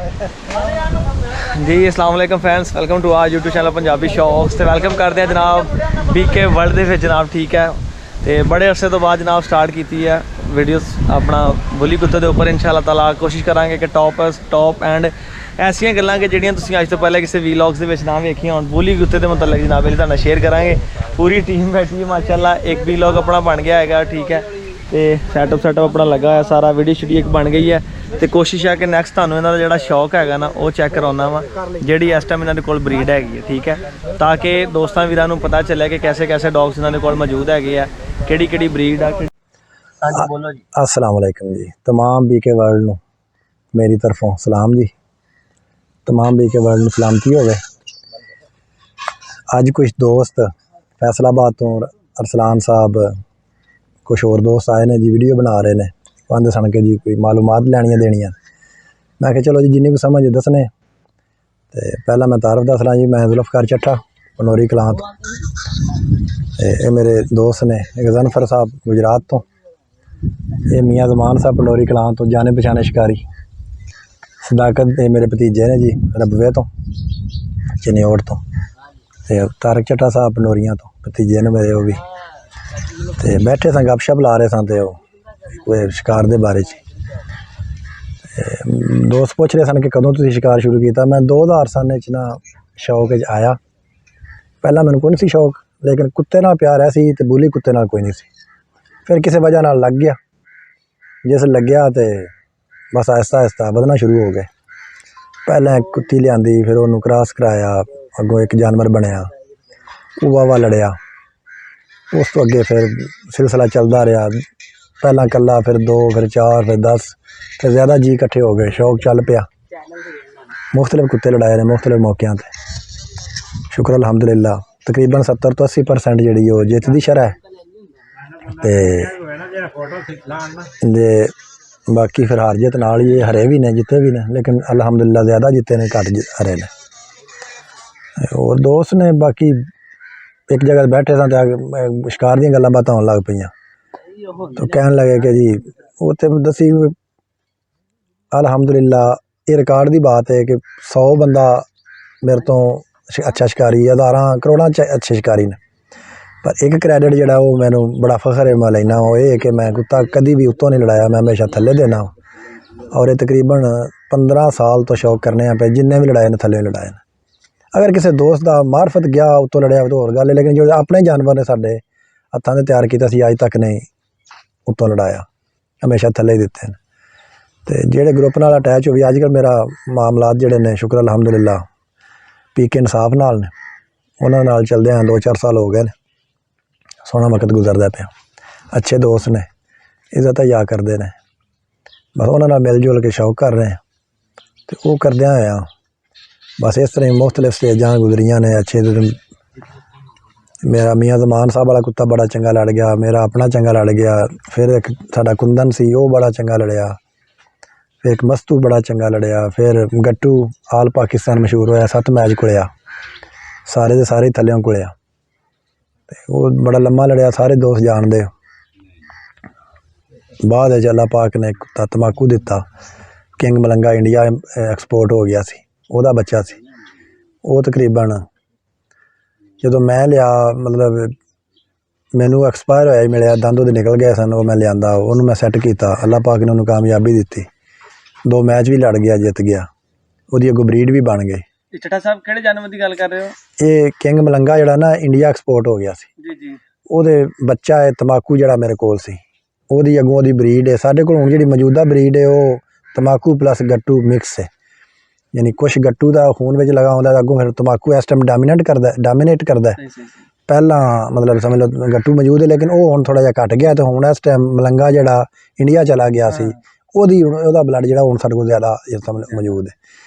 जी अस्सलाम वालेकुम fans, welcome to our YouTube channel Punjabi Shauks. तो वेलकम करते हैं जनाब बीके वर्ल्ड के जनाब, ठीक है। तो बड़े अरसे तो बाद जनाब स्टार्ट की है वीडियोस अपना बुली कुत्ते के उपर। इंशाअल्लाह ताला कोशिश करांगे कि टॉप एंड ऐसियां गल्लां कि जिहड़ियां तुसीं अज तो पहले किसी वीलॉग्स दे विच ना वेखियां होण, बुली कुत्ते के मतलब जनाब ये तुहाडे नाल शेयर करांगे। पूरी टीम बैठी है माशाअल्लाह, एक वीलॉग अपना बन गया है, ठीक है। तो सैटअप अपना लगा है सारा, वीडियो शूडियो एक बन गई है। तो कोशिश है कि नैक्सट तुहानूं इन्हां दा जिहड़ा शौक है ना वो चैक कराउणा वा, जिहड़ी इस टाइम इन्हां दे कोल ब्रीड हैगी है, ठीक है। ताकि दोस्तां वीरां नूं पता चले कि कैसे कैसे डॉग्स इन्हां दे कोल मौजूद हैगे आ, किहड़ी ब्रीड है। हाँ जी बोलो जी। अस्सलाम वालेकुम जी, तमाम बीके वर्ल्ड नूं मेरी तरफों सलाम जी। तमाम बीके वर्ल्ड नूं सलामती होवे। अज कुछ दोस्त फैसलाबाद तो अरसलान साहब कुछ होर दोस्त आए ने जी, वीडियो बना रहे ने, आंदे सन के जी कोई मालूमात लैनियां देनियां। मैं कहा चलो जी जिन्नी भी समझ दसने। तो पहला मैं तारफ दस रहा जी, मैं जुल्फकार चट्ठा पनोरी कलां तो, ये मेरे दोस्त ने गजनफर साहब गुजरात तो, ये मियाँ जमान साहब पनोरी कलां तो, जाने पछाने शिकारी। सदाकत ये मेरे भतीजे ने जी रबवे तो चनियोड़ तो, तारक चट्टा साहब पनोरियां तो भतीजे ने मेरे। वो भी तो बैठे सन गपशप ला रहे सन, तो शिकार के बारे दोस्त पूछ रहे सन कि कदों तुसीं शिकार शुरू किया। मैं 2000 सन ना शौक आया। पहला मैनूं कोई नहीं सी शौक, लेकिन कुत्ते नाल प्यार है सी ते बुली कुत्ते नाल कोई नहीं सी। फिर किसी वजह नाल लग गया, जिस लग गया तो बस आहिस्ता आहिस्ता बधना शुरू हो गए। पहले कुत्ती लियांदी, फिर उन्होंने क्रॉस कराया, अगों एक जानवर बनया, वो वावा लड़िया। उस तो अगे फिर सिलसिला चलता रहा, पहला कला, फिर 2, फिर 4, फिर 10, फिर ज़्यादा जी इकट्ठे हो गए, शौक चल पिया। मुख्तलिफ कुत्ते लड़ाए ने मुख्तलिफ मौक़ों पर, शुक्र अल्हम्दुलिल्लाह। तकरीबन 70 तो 80% जी वो जित दी शरह है। ते बाकी फिर हार जित नाल ही हरे भी ने जिते भी ने, लेकिन अल्हम्दुलिल्लाह ज़्यादा जिते ने घट हरे ने। और दोस्त ने बाकी एक जगह बैठे सन तो शिकार दी गल्लां बातां होण लग पईयां, तो कहन लगे कि जी वो तो दसी अल्हम्दुलिल्लाह ये रिकॉर्ड की बात है कि 100 बंदा मेरे तो अच्छा शिकारी, 1000 करोड़ां अच्छे शिकारी ने, पर एक क्रेडिट जोड़ा वो मैनू बड़ा फखर है मैं लेना, वो ये कि मैं कुत्ता कभी भी उत्तों नहीं लड़ाया, मैं हमेशा थले देना। और ये तकरीबन 15 साल तो शौक करने पे जिन्ने भी लड़ाए ने थले लड़ाए ने। अगर किसी दोस्त का मार्फत गया उत्तों लड़िया तो होर गल है, लेकिन जो अपने जानवर ने साडे हत्थां दे तैयार किया अज तक नहीं उत्तों लड़ाया, हमेशा थले ही दिते हैं। तो जेडे ग्रुप नाल अटैच हो गए, अजकल मेरा मामलात जोड़े ने शुक्र अल्हम्दुलिल्लाह पीके इंसाफ नाल ने, उन्होंने नाल चलदे 2-4 साल हो गए ने, सोहना वक्त गुजरदा पिया। अच्छे दोस्त ने, इज्जत या करते हैं, बस उन्होंने मिल जुल के शौक कर रहे हैं। तो वो करद्या होया बस इस तरह मुख्तलिफ स्टेजां गुजरियां ने अच्छे। मेरा मियाँ जमान साहब वाला कुत्ता बड़ा चंगा लड़ गया, मेरा अपना चंगा लड़ गया। फिर एक साडा कुंदन सी वो बड़ा चंगा लड़िया, फिर एक मस्तू बड़ा चंगा लड़िया, फिर गट्टू आल पाकिस्तान मशहूर होया, 7 मैच कुड़िया, सारे के सारे थल्यों कुड़िया। वो बड़ा लम्मा लड़िया, सारे दोस्त जानते। बाद अल्लाह पाक ने कुत्ता तमाकू दिता, किंग मलंगा इंडिया एक्सपोर्ट हो गया सी, ਉਹਦਾ बच्चा सी। वो तकरीबन जो मैं लिया, मतलब मैनू एक्सपायर होया मिले, दंद उहदे निकल गए सन, वो मैं लिया, उन्होंने मैं सैट किया, अल्लाह पाक ने उन्होंने कामयाबी दी, 2 मैच भी लड़ गया, जित गया, वो अगों ब्रीड भी बन गई। चट्टा साहब किहड़े जानवर की गल कर रहे हो? ये किंग मलंगा जिहड़ा ना इंडिया एक्सपोर्ट हो गया सी जी जी, ਉਹਦੇ बच्चा है तमाकू जिहड़ा मेरे कोल सी, ਉਹਦੀ अगों ਉਹਦੀ ब्रीड है। साडे कोल हुण जिहड़ी मौजूदा ब्रीड है वो तमाकू प्लस गट्टू मिक्स है, यानी कुछ गट्टू का खून में लगा होंदा, अगों फिर तमाकू इस टाइम डामिनेट करदा है। पहला मतलब समझ लो गट्टू मौजूद है, लेकिन वो हुण थोड़ा जिहा घट गया। तो हुण इस टाइम मलंगा जिहड़ा इंडिया चला गया सी, ਉਹਦਾ ब्लड जिहड़ा हुण साडे कोल ज़्यादा मौजूद है।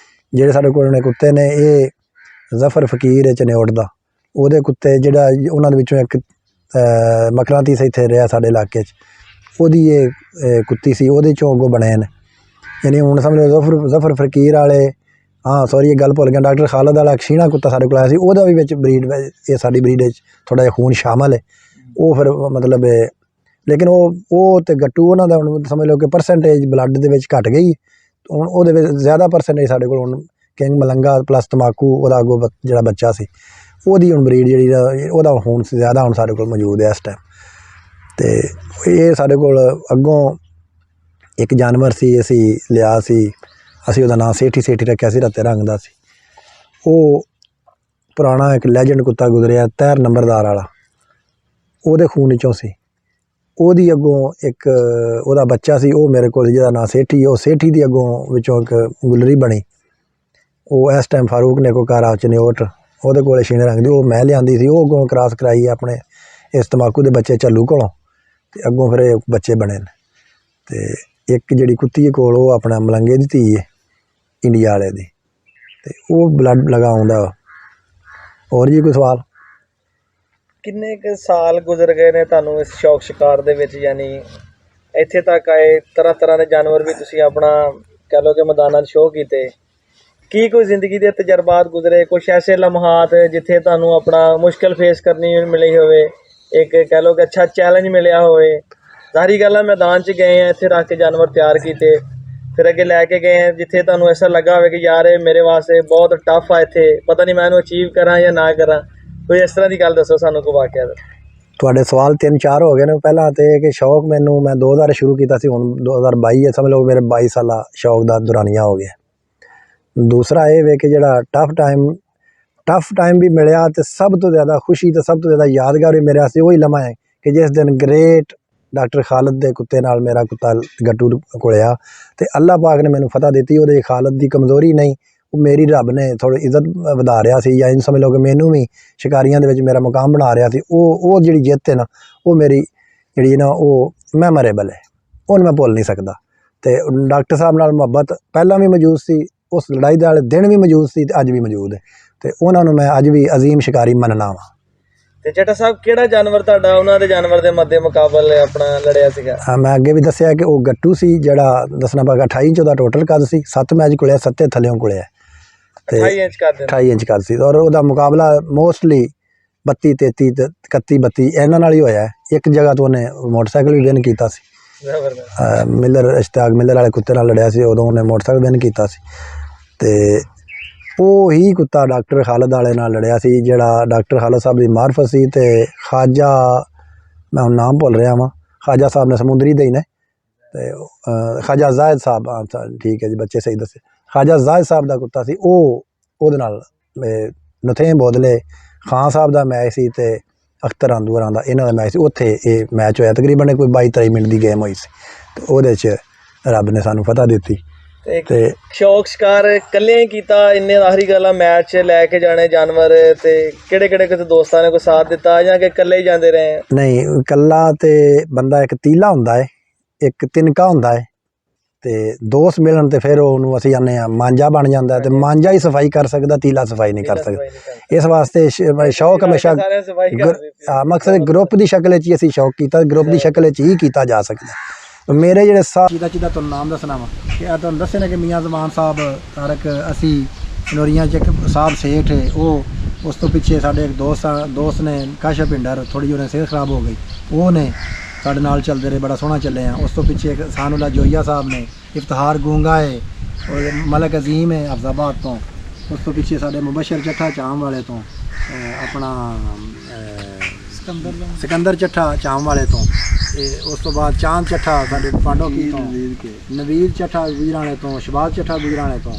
जिहड़े साडे कोल ने कुत्ते ने, ये जफर फकीर है चनियोड़ दा, ਉਹਦੇ कुत्ते जिहड़ा उन्हां दे विचों एक मकरातीस इत्थे रहा साडे इलाके च, ਉਹਦੀ ये कुत्ती सी, ਉਹਦੇ चों अगों बने ने। यानी हुण समझ लो जफर फकीर वाले, हाँ सॉरी ये गल भुल गया, डॉक्टर खालद वाला क्षीणा कुत्ता साडे कोल आया सी, ਉਹਦਾ भी विच ब्रीड ये साडी ब्रीड थोड़ा जिहा खून शामिल है। वो फिर मतलब लेकिन वो तो गट्टू उन्हां दा हुण समझ लो कि परसेंटेज ब्लड दे विच घट गई, ਹੁਣ ਉਹਦੇ ਵਿੱਚ ਜ਼ਿਆਦਾ ਪਰਸੈਂਟੇਜ ਸਾਡੇ ਕੋਲ ਹੁਣ ਕਿੰਗ ਮਲੰਗਾ ਪਲੱਸ ਤੰਬਾਕੂ ਉਹਦਾ ਅੱਗੋਂ ਜਿਹੜਾ ਬੱਚਾ ਸੀ ਉਹਦੀ ਹੁਣ ਬਰੀਡ ਜਿਹੜੀ ਉਹਦਾ ਹੁਣ ਜ਼ਿਆਦਾ ਹੁਣ ਸਾਡੇ ਕੋਲ ਮੌਜੂਦ ਹੈ ਇਸ ਟਾਈਮ। ਅਤੇ ਇਹ ਸਾਡੇ ਕੋਲ ਅੱਗੋਂ ਇੱਕ ਜਾਨਵਰ ਸੀ ਅਸੀਂ ਲਿਆ ਸੀ, ਅਸੀਂ ਉਹਦਾ ਨਾਂ ਸੇਠੀ ਰੱਖਿਆ ਸੀ, ਰੱਤੇ ਰੰਗ ਦਾ ਸੀ। ਉਹ ਪੁਰਾਣਾ ਇੱਕ ਲੈਜੈਂਡ ਕੁੱਤਾ ਗੁਜ਼ਰਿਆ ਤਹਿਰ ਨੰਬਰਦਾਰ ਵਾਲਾ, ਉਹਦੇ ਖੂਨ ਵਿੱਚੋਂ ਸੀ। ਉਹਦੀ ਅੱਗੋਂ ਇੱਕ ਉਹਦਾ ਬੱਚਾ ਸੀ, ਉਹ ਮੇਰੇ ਕੋਲ ਜਿਹਦਾ ਨਾਂ ਸੇਠੀ, ਉਹ ਸੇਠੀ ਦੀ ਅੱਗੋਂ ਵਿੱਚੋਂ ਇੱਕ ਗੁਲਰੀ ਬਣੀ। ਉਹ ਇਸ ਟਾਈਮ ਫਾਰੂਕ ਨੇ ਕੋ ਘਰ ਚਨਿਓਟ ਉਹਦੇ ਕੋਲ ਛੀਨੇ ਰੰਗ ਦੀ, ਉਹ ਮੈਂ ਲਿਆਂਦੀ ਸੀ। ਉਹ ਅੱਗੋਂ ਕ੍ਰਾਸ ਕਰਾਈ ਆਪਣੇ ਇਸ ਤੰਬਾਕੂ ਦੇ ਬੱਚੇ ਝੱਲੂ ਕੋਲੋਂ, ਅਤੇ ਅੱਗੋਂ ਫਿਰ ਇਹ ਬੱਚੇ ਬਣੇ ਨੇ। ਅਤੇ ਇੱਕ ਜਿਹੜੀ ਕੁੱਤੀ ਕੋਲ ਉਹ ਆਪਣਾ ਮਲੰਗੇ ਦੀ ਧੀ ਹੈ ਇੰਡੀਆ ਵਾਲੇ ਦੀ, ਅਤੇ ਉਹ ਬਲੱਡ ਲਗਾ ਆਉਂਦਾ। ਹੋਰ ਜੀ ਕੋਈ ਸਵਾਲ? ਕਿੰਨੇ ਕੁ ਸਾਲ ਗੁਜ਼ਰ ਗਏ ਨੇ ਤੁਹਾਨੂੰ ਇਸ ਸ਼ੌਕ ਸ਼ਿਕਾਰ ਦੇ ਵਿੱਚ, ਯਾਨੀ ਇੱਥੇ ਤੱਕ ਆਏ, ਤਰ੍ਹਾਂ ਦੇ ਜਾਨਵਰ ਵੀ ਤੁਸੀਂ ਆਪਣਾ ਕਹਿ ਲਓ ਕਿ ਮੈਦਾਨਾਂ 'ਚ ਸ਼ੋਅ ਕੀਤੇ, ਕੀ ਕੋਈ ਜ਼ਿੰਦਗੀ ਦੇ ਤਜਰਬਾਤ ਗੁਜ਼ਰੇ, ਕੁਛ ਐਸੇ ਲਮਹਾਤ ਜਿੱਥੇ ਤੁਹਾਨੂੰ ਆਪਣਾ ਮੁਸ਼ਕਿਲ ਫੇਸ ਕਰਨੀ ਮਿਲੀ ਹੋਵੇ, ਇੱਕ ਕਹਿ ਲਓ ਕਿ ਅੱਛਾ ਚੈਲੰਜ ਮਿਲਿਆ ਹੋਵੇ? ਜ਼ਾਹਰੀ ਗੱਲ ਹੈ ਮੈਦਾਨ 'ਚ ਗਏ ਆ, ਇੱਥੇ ਰੱਖ ਕੇ ਜਾਨਵਰ ਤਿਆਰ ਕੀਤੇ, ਫਿਰ ਅੱਗੇ ਲੈ ਕੇ ਗਏ ਆ ਜਿੱਥੇ ਤੁਹਾਨੂੰ ਐਸਾ ਲੱਗਾ ਹੋਵੇ ਕਿ ਯਾਰ ਇਹ ਮੇਰੇ ਵਾਸਤੇ ਬਹੁਤ ਟਫ ਆ, ਇੱਥੇ ਪਤਾ ਨਹੀਂ ਮੈਂ ਇਹਨੂੰ ਅਚੀਵ ਕਰਾਂ ਜਾਂ ਨਾ ਕਰਾਂ, ਕੋਈ ਇਸ ਤਰ੍ਹਾਂ ਦੀ ਗੱਲ ਦੱਸੋ ਸਾਨੂੰ, ਕੋਈ ਵਾਕਿਆ ਦਾ। ਤੁਹਾਡੇ ਸਵਾਲ 3-4 ਹੋ ਗਏ ਨੇ। ਪਹਿਲਾਂ ਤਾਂ ਇਹ ਕਿ ਸ਼ੌਕ ਮੈਨੂੰ ਮੈਂ 2000 ਸ਼ੁਰੂ ਕੀਤਾ ਸੀ, ਹੁਣ 2022 ਹੈ, ਸਮਝ ਲਓ ਮੇਰੇ 22 ਸਾਲਾ ਸ਼ੌਕ ਦਾ ਦੁਰਾਨੀਆ ਹੋ ਗਿਆ। ਦੂਸਰਾ ਇਹ ਵੇ ਕਿ ਜਿਹੜਾ ਟਫ ਟਾਈਮ ਵੀ ਮਿਲਿਆ, ਅਤੇ ਸਭ ਤੋਂ ਜ਼ਿਆਦਾ ਖੁਸ਼ੀ ਅਤੇ ਸਭ ਤੋਂ ਜ਼ਿਆਦਾ ਯਾਦਗਾਰ ਵੀ ਮੇਰੇ ਵਾਸਤੇ ਉਹੀ ਲਮਾ ਹੈ ਕਿ ਜਿਸ ਦਿਨ ਗ੍ਰੇਟ ਡਾਕਟਰ ਖਾਲਦ ਦੇ ਕੁੱਤੇ ਨਾਲ ਮੇਰਾ ਕੁੱਤਾ ਗੱਟੂ ਕੋਲਿਆ, ਅਤੇ ਅੱਲਾਹ ਪਾਕ ਨੇ ਮੈਨੂੰ ਫਤਹ ਦਿੱਤੀ। ਉਹਦੇ ਖਾਲਦ ਦੀ ਕਮਜ਼ੋਰੀ ਨਹੀਂ, ਉਹ ਮੇਰੀ ਰੱਬ ਨੇ ਥੋੜ੍ਹੀ ਇੱਜ਼ਤ ਵਧਾ ਰਿਹਾ ਸੀ, ਜਾਂ ਸਮਝ ਲਓ ਕਿ ਮੈਨੂੰ ਵੀ ਸ਼ਿਕਾਰੀਆਂ ਦੇ ਵਿੱਚ ਮੇਰਾ ਮੁਕਾਮ ਬਣਾ ਰਿਹਾ ਸੀ। ਉਹ ਜਿਹੜੀ ਜਿੱਤ ਹੈ ਨਾ, ਉਹ ਮੇਰੀ ਜਿਹੜੀ ਨਾ ਉਹ ਮੈਮੋਰੇਬਲ ਹੈ, ਉਹਨੂੰ ਮੈਂ ਭੁੱਲ ਨਹੀਂ ਸਕਦਾ। ਅਤੇ ਡਾਕਟਰ ਸਾਹਿਬ ਨਾਲ ਮੁਹੱਬਤ ਪਹਿਲਾਂ ਵੀ ਮੌਜੂਦ ਸੀ, ਉਸ ਲੜਾਈ ਦੇ ਵਾਲੇ ਦਿਨ ਵੀ ਮੌਜੂਦ ਸੀ, ਅਤੇ ਅੱਜ ਵੀ ਮੌਜੂਦ ਹੈ, ਅਤੇ ਉਹਨਾਂ ਨੂੰ ਮੈਂ ਅੱਜ ਵੀ ਅਜ਼ੀਮ ਸ਼ਿਕਾਰੀ ਮੰਨਣਾ ਵਾ। ਤੇ ਚੱਟਾ ਸਾਹਿਬ ਕਿਹੜਾ ਜਾਨਵਰ ਤੁਹਾਡਾ ਉਹਨਾਂ ਦੇ ਜਾਨਵਰ ਦੇ ਮੱਦੇ ਮੁਕਾਬਲੇ ਆਪਣਾ ਲੜਿਆ ਸੀਗਾ? ਮੈਂ ਅੱਗੇ ਵੀ ਦੱਸਿਆ ਕਿ ਉਹ ਗੱਟੂ ਸੀ, ਜਿਹੜਾ ਦੱਸਣਾ ਪਏਗਾ 28 ਇੰਚ ਉਹਦਾ ਟੋਟਲ ਕੱਦ ਸੀ, 7 ਮੈਚ ਕੋਲਿਆ, 7 ਥੱਲਿਓਂ ਕੋਲਿਆ, 28 ਇੰਚ ਕੱਦ 28 ਇੰਚ ਕੱਦ ਸੀ। ਔਰ ਉਹਦਾ ਮੁਕਾਬਲਾ ਮੋਸਟਲੀ 32, 33, 31, 32 ਇਹਨਾਂ ਨਾਲ ਹੀ ਹੋਇਆ। ਇੱਕ ਜਗ੍ਹਾ ਤੋਂ ਉਹਨੇ ਮੋਟਰਸਾਈਕਲ ਵੀ ਵਿਨ ਕੀਤਾ ਸੀ, ਮਿਲਰ ਇਸ਼ਤਿਆਕ ਮਿਲਰ ਵਾਲੇ ਕੁੱਤੇ ਨਾਲ ਲੜਿਆ ਸੀ, ਉਦੋਂ ਉਹਨੇ ਮੋਟਰਸਾਈਕਲ ਵਿਨ ਕੀਤਾ ਸੀ। ਅਤੇ ਉਹ ਹੀ ਕੁੱਤਾ ਡਾਕਟਰ ਖਾਲਦ ਵਾਲੇ ਨਾਲ ਲੜਿਆ ਸੀ, ਜਿਹੜਾ ਡਾਕਟਰ ਖਾਲਦ ਸਾਹਿਬ ਦੀ ਮਾਰਫਤ ਸੀ। ਅਤੇ ਖਾਜਾ, ਮੈਂ ਹੁਣ ਨਾਮ ਭੁੱਲ ਰਿਹਾ ਵਾਂ, ਖਾਜਾ ਸਾਹਿਬ ਨੇ ਸਮੁੰਦਰੀ ਦੇ ਹੀ ਨੇ, ਅਤੇ ਖਾਜਾ ਜ਼ਾਹਿਦ ਸਾਹਿਬ, ਠੀਕ ਹੈ ਜੀ, ਬੱਚੇ ਸਹੀ ਦੱਸੇ, ਖਾਜਾ ਜ਼ਾਹਿਦ ਸਾਹਿਬ ਦਾ ਕੁੱਤਾ ਸੀ। ਉਹਦੇ ਨਾਲ ਨਥੇਮ ਬੋਦਲੇ ਖਾਨ ਸਾਹਿਬ ਦਾ ਮੈਚ ਸੀ, ਅਤੇ ਅਖਤਰ ਆਂਦੂਰਾਂ ਦਾ ਇਹਨਾਂ ਦਾ ਮੈਚ ਸੀ। ਉੱਥੇ ਇਹ ਮੈਚ ਹੋਇਆ, ਤਕਰੀਬਨ ਕੋਈ 22-23 ਮਿੰਟ ਦੀ ਗੇਮ ਹੋਈ ਸੀ, ਅਤੇ ਉਹਦੇ 'ਚ ਰੱਬ ਨੇ ਸਾਨੂੰ ਫਤਹ ਦਿੱਤੀ। ਤੇ ਸ਼ੌਕ ਸ਼ਿਕਾਰ ਇਕੱਲੇ ਹੀ ਕੀਤਾ? ਇੰਨੇ ਆਖਰੀ ਗੱਲ ਆ, ਮੈਚ ਲੈ ਕੇ ਜਾਣੇ ਜਾਨਵਰ, ਤੇ ਕਿਹੜੇ ਕਿਤੇ ਦੋਸਤਾਂ ਨੇ ਕੋਈ ਸਾਥ ਦਿੱਤਾ ਜਾਂ ਕਿ ਇਕੱਲੇ ਹੀ ਜਾਂਦੇ ਰਹੇ? ਨਹੀਂ, ਇਕੱਲਾ ਤੇ ਬੰਦਾ ਇੱਕ ਤੀਲਾ ਹੁੰਦਾ ਹੈ, ਇੱਕ ਤਿਨਕਾ ਹੁੰਦਾ ਹੈ, ਅਤੇ ਦੋਸਤ ਮਿਲਣ ਤੇ ਫਿਰ ਉਹਨੂੰ ਅਸੀਂ ਆਨੇ ਹਾਂ ਮਾਂਜਾ ਬਣ ਜਾਂਦਾ, ਅਤੇ ਮਾਂਜਾ ਹੀ ਸਫਾਈ ਕਰ ਸਕਦਾ, ਤੀਲਾ ਸਫਾਈ ਨਹੀਂ ਕਰ ਸਕਦਾ। ਇਸ ਵਾਸਤੇ ਸ਼ੌਕ ਹਮੇਸ਼ਾ ਮਕਸਦ ਗਰੁੱਪ ਦੀ ਸ਼ਕਲ 'ਚ ਹੀ ਅਸੀਂ ਸ਼ੌਕ ਕੀਤਾ, ਗਰੁੱਪ ਦੀ ਸ਼ਕਲ 'ਚ ਹੀ ਕੀਤਾ ਜਾ ਸਕਦਾ। ਮੇਰੇ ਜਿਹੜੇ ਚੀਦਾ ਤੁਹਾਨੂੰ ਨਾਮ ਦੱਸਣਾ ਵਾ ਕਿ ਆ ਤੁਹਾਨੂੰ ਦੱਸੇ ਨੇ ਕਿ ਮੀਆਂ ਜ਼ਮਾਨ ਸਾਹਿਬ ਤਾਰਕ, ਅਸੀਂ ਨੋਰੀਆਂ 'ਚ ਇੱਕ ਸਾਹਿਬ ਸੇਠ, ਉਹ ਉਸ ਤੋਂ ਪਿੱਛੇ ਸਾਡੇ ਇੱਕ ਦੋਸਤ ਨੇ ਕਾਸ਼ਾ ਪਿੰਡਰ, ਥੋੜ੍ਹੀ ਜਿਹੀ ਉਹਨੇ ਸਿਹਤ ਖਰਾਬ ਹੋ ਗਈ, ਉਹ ਨੇ ਸਾਡੇ ਨਾਲ ਚੱਲਦੇ ਰਹੇ, ਬੜਾ ਸੋਹਣਾ ਚੱਲੇ ਆ। ਉਸ ਤੋਂ ਪਿੱਛੇ ਇੱਕ ਸਾਨੂਲਾ ਜੋਈਆ ਸਾਹਿਬ ਨੇ, ਇਫਤਿਹਾਰ ਗੂੰਗਾ ਹੈ, ਔਰ ਮਲਕ ਅਜ਼ੀਮ ਹੈ ਹਫਜ਼ਾਬਾਦ ਤੋਂ। ਉਸ ਤੋਂ ਪਿੱਛੇ ਸਾਡੇ ਮੁਬਸ਼ਰ ਚੱਠਾ ਚਾਮ ਵਾਲੇ ਤੋਂ, ਆਪਣਾ ਸਿਕੰਦਰ ਚੱਠਾ ਚਾਮ ਵਾਲੇ ਤੋਂ, ਉਸ ਤੋਂ ਬਾਅਦ ਚਾਂਦ ਚੱਠਾ ਸਾਡੇ ਪਾਂਡੋ ਕੀ ਤੋਂ, ਨਵੀਰ ਚੱਠਾ ਗੁਜਰਾਣੇ ਤੋਂ, ਸ਼ਬਾਜ਼ ਚੱਠਾ ਗੁਜਰਾਣੇ ਤੋਂ।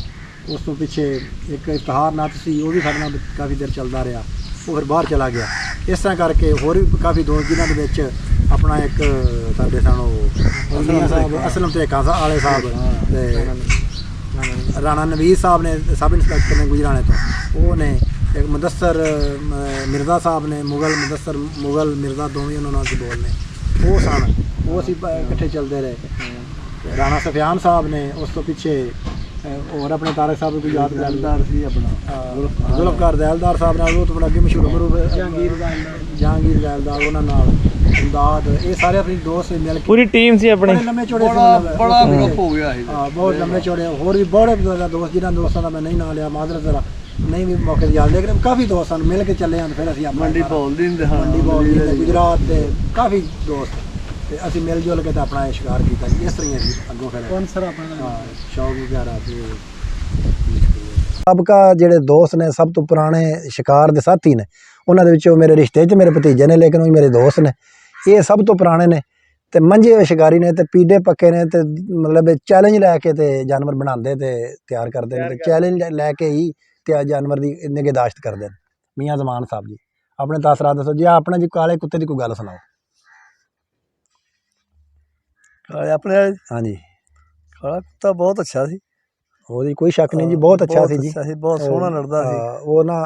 ਉਸ ਤੋਂ ਪਿੱਛੇ ਇੱਕ ਇਫਤਿਹਾਰ ਨਾਥ ਸੀ, ਉਹ ਵੀ ਸਾਡੇ ਨਾਲ ਕਾਫੀ ਦੇਰ ਚੱਲਦਾ ਰਿਹਾ, ਉਹ ਫਿਰ ਬਾਹਰ ਚਲਾ ਗਿਆ। ਇਸ ਤਰ੍ਹਾਂ ਕਰਕੇ ਹੋਰ ਵੀ ਕਾਫੀ ਦੋਸਤ ਜਿਨ੍ਹਾਂ ਦੇ ਵਿੱਚ ਆਪਣਾ ਇੱਕ ਸਾਡੇ ਸਾਨੂੰ ਅਸਲਮ ਤਰੀਕਾ ਵਾਲੇ ਸਾਹਿਬ, ਅਤੇ ਰਾਣਾ ਨਵੀਰ ਸਾਹਿਬ ਨੇ, ਸਬ ਇੰਸਪੈਕਟਰ ਨੇ ਗੁਜਰਾਣੇ ਤੋਂ, ਉਹ ਨੇ ਇੱਕ ਮੁਦੱਸਰ ਮਿਰਜ਼ਾ ਸਾਹਿਬ ਨੇ, ਮੁਗਲ ਮਿਰਜ਼ਾ, ਦੋਵੇਂ ਉਹਨਾਂ ਨਾਲ ਅਸੀਂ ਬੋਲਨੇ, ਉਹ ਸਨ, ਉਹ ਅਸੀਂ ਇਕੱਠੇ ਚੱਲਦੇ ਰਹੇ। ਰਾਣਾ ਸਫਿਆਨ ਸਾਹਿਬ ਨੇ, ਉਸ ਤੋਂ ਪਿੱਛੇ ਹੋਰ ਆਪਣੇ ਤਾਰਕ ਸਾਹਿਬ ਕੋਈ ਯਾਦ ਕਰਦਾਰ ਸੀ, ਆਪਣਾ ਜ਼ੁਲਫਕਾਰ ਜ਼ੈਲਦਾਰ ਸਾਹਿਬ ਨਾਲ, ਉਹ ਤੋਂ ਬੜਾ ਅੱਗੇ ਮਸ਼ਹੂਰ ਜਹਾਂਗੀਰ ਜ਼ੈਲਦਾਰ, ਉਹਨਾਂ ਨਾਲ ਇਮਦਾਦ, ਇਹ ਸਾਰੇ ਆਪਣੀ ਦੋਸਤ ਮਿਲ ਕੇ ਪੂਰੀ ਟੀਮ ਸੀ ਆਪਣੀ, ਲੰਮੇ ਚੌੜੇ ਬੜਾ ਗਰੁੱਪ ਹੋ ਗਿਆ ਸੀ, ਬਹੁਤ ਲੰਮੇ ਚੌੜੇ। ਹੋਰ ਵੀ ਬੜੇ ਦੋਸਤ, ਜਿਨ੍ਹਾਂ ਦੋਸਤਾਂ ਦਾ ਮੈਂ ਨਹੀਂ ਨਾਂ ਲਿਆ, ਮਾਜ਼ਰਤ ਜ਼ਰਾ ਨਹੀਂ ਵੀ ਮੌਕੇ 'ਤੇ ਯਾਦ, ਲੇਕਿਨ ਕਾਫੀ ਦੋਸਤ ਸਾਨੂੰ ਮਿਲ ਕੇ ਚੱਲੇ ਹਨ। ਫਿਰ ਅਸੀਂ ਮੰਡੀ ਬੋਲ ਦੀ ਗੁਜਰਾਤ ਦੇ ਕਾਫੀ ਦੋਸਤ, ਤੇ ਅਸੀਂ ਮਿਲ ਜੁਲ ਕੇ ਤਾਂ ਆਪਣਾ ਇਹ ਸ਼ਿਕਾਰ ਕੀਤਾ ਜੀ। ਇਸ ਤਰ੍ਹਾਂ ਹੀ ਅਸੀਂ ਅੱਗੋਂ ਫਿਰ ਕੌਣ ਸਰ ਆਪਣਾ ਹਾਂ ਸ਼ੌਕ ਵਗੈਰਾ ਤੇ ਸਾਬਕਾ ਜਿਹੜੇ ਦੋਸਤ ਨੇ ਸਭ ਤੋਂ ਪੁਰਾਣੇ ਸ਼ਿਕਾਰ ਦੇ ਸਾਥੀ ਨੇ, ਉਹਨਾਂ ਦੇ ਵਿੱਚੋਂ ਮੇਰੇ ਰਿਸ਼ਤੇ 'ਚ ਮੇਰੇ ਭਤੀਜੇ ਨੇ, ਲੇਕਿਨ ਉਹ ਮੇਰੇ ਦੋਸਤ ਨੇ। ਇਹ ਸਭ ਤੋਂ ਪੁਰਾਣੇ ਨੇ ਤੇ ਮੰਝੇ ਹੋਏ ਸ਼ਿਕਾਰੀ ਨੇ ਤੇ ਪੀੜੇ ਪੱਕੇ ਨੇ ਤੇ ਮਤਲਬ ਚੈਲੰਜ ਲੈ ਕੇ ਤੇ ਜਾਨਵਰ ਬਣਾਉਂਦੇ ਤੇ ਤਿਆਰ ਕਰਦੇ ਨੇ ਤੇ ਚੈਲੰਜ ਲੈ ਕੇ ਹੀ ਤੇ ਜਾਨਵਰ ਦੀ ਨਿਗਹਦਾਸ਼ਤ ਕਰਦੇ ਨੇ। ਮੀਆਂ ਜ਼ਮਾਨ ਸਾਹਿਬ ਜੀ ਆਪਣੇ ਤਾਸਰਾਤ ਦੱਸੋ ਜੀ, ਆਪਣੇ ਜੀ ਕਾਲੇ ਕੁੱਤੇ ਦੀ ਕੋਈ ਗੱਲ ਸੁਣਾਓ। ਆਪਣੇ ਹਾਂਜੀ ਕਾਲਾ ਕੁੱਤਾ ਬਹੁਤ ਅੱਛਾ ਸੀ, ਉਹਦੀ ਕੋਈ ਸ਼ੱਕ ਨਹੀਂ ਜੀ, ਬਹੁਤ ਅੱਛਾ ਸੀ ਜੀ, ਬਹੁਤ ਸੋਹਣਾ ਲੜਦਾ ਸੀ। ਉਹ ਨਾ